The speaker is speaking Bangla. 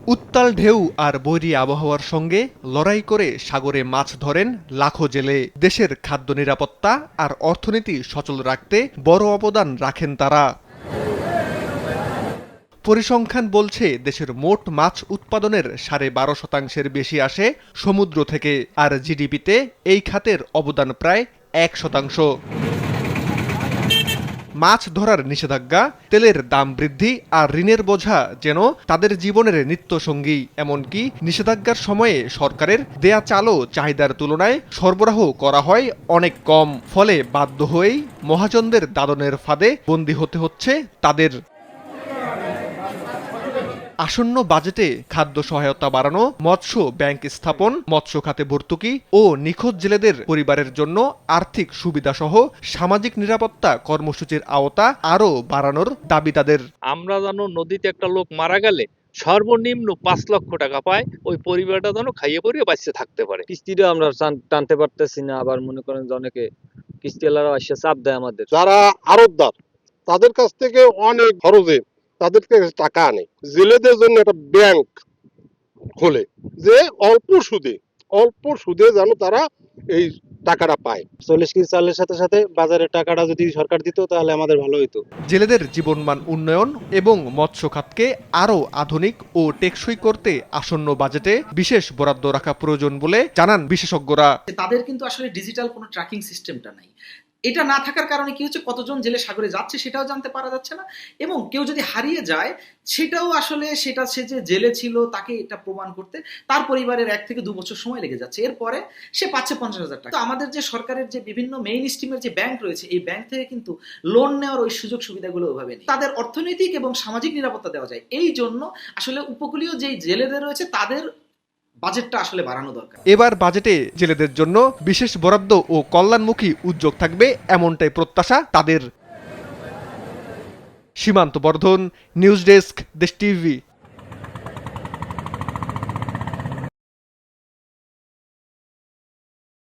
উত্তাল ঢেউ আর বৈরী আবহাওয়ার সঙ্গে লড়াই করে সাগরে মাছ ধরেন লাখো জেলে। দেশের খাদ্য নিরাপত্তা আর অর্থনীতি সচল রাখতে বড় অবদান রাখেন তারা। পরিসংখ্যান বলছে দেশের মোট মাছ উৎপাদনের 12.5% বেশি আসে সমুদ্র থেকে, আর জিডিপিতে এই খাতের অবদান প্রায় 1%। মাছ ধরার নিষেধাজ্ঞা, তেলের দাম বৃদ্ধি আর ঋণের বোঝা যেন তাদের জীবনের নিত্যসঙ্গী। এমনকি নিষেধাজ্ঞার সময়ে সরকারের দেয়া চালও চাহিদার তুলনায় সরবরাহ করা হয় অনেক কম। ফলে বাধ্য হয়েই মহাজনদের দাদনের ফাঁদে বন্দী হতে হচ্ছে তাদের। আসন্ন বাজেটে খাদ্য সহায়তা বাড়ানো, মৎস্য ব্যাংক স্থাপন, মৎস্য খাতে ভর্তুকি ও নিখোঁজ জেলেদের পরিবারের জন্য আর্থিক সুবিধাসহ সামাজিক নিরাপত্তা কর্মসূচির আওতা আরও বাড়ানোর দাবি তাদের। আমরা জানো নদীতে একটা লোক মারা গেলে সর্বনিম্ন 5 লক্ষ টাকা পায়, ওই পরিবারটা যেন খাইয়ে পরিয়ে বাঁচতে থাকতে পারে। কিস্তিটা আমরা টানতে পারতেছি না, আবার মনে করেন যে অনেকে কিস্তিওয়ালারা এসে চাপ দেয় আমাদের। যারা আড়তদার তাদের কাছ থেকে অনেক খরচে তাদের কাছে টাকা আনে। জেলেদের জন্য একটা ব্যাংক খোলে যে অল্প সুদে যেন তারা এই টাকাটা পায়। 40 কেজি চালের সাথে সাথে বাজারের টাকাটা যদি সরকার দিত তাহলে আমাদের ভালো হতো। জেলেদের জীবনমান উন্নয়ন এবং মৎস্য খাতকে আরও আধুনিক ও টেকসই করতে আসন্ন বাজেটে বিশেষ বরাদ্দ রাখা প্রয়োজন বলে জানান বিশেষজ্ঞরা। তাদের কিন্তু আসলে ডিজিটাল কোনো ট্র্যাকিং সিস্টেমটা নাই। এটা না থাকার কারণে কি হচ্ছে, কতজন জেলে সাগরে যাচ্ছে সেটাও জানতে পারা যাচ্ছে না, এবং কেউ যদি হারিয়ে যায় সেটাও আসলে সে যে জেলে ছিল তাকে এটা প্রমাণ করতে তার পরিবারের 1 থেকে 2 বছর সময় লেগে যাচ্ছে। এরপরে সে পাচ্ছে 50,000 টাকা। তো আমাদের যে সরকারের যে বিভিন্ন মেইন স্ট্রিমের যে ব্যাংক রয়েছে, এই ব্যাংক থেকে কিন্তু লোন নেওয়ার ওই সুযোগ সুবিধাগুলো ওভাবে নেই। তাদের অর্থনৈতিক এবং সামাজিক নিরাপত্তা দেওয়া যায়, এই জন্য আসলে উপকূলীয় যেই জেলেদের রয়েছে তাদের বাজেটটা আসলে বাড়ানো দরকার। এবার বাজেটে জেলেদের জন্য বিশেষ বরাদ্দ ও কল্যাণমুখী উদ্যোগ থাকবে এমনটাই প্রত্যাশা তাদের। সীমান্ত বর্ধন, নিউজ ডেস্ক, দেশ টিভি।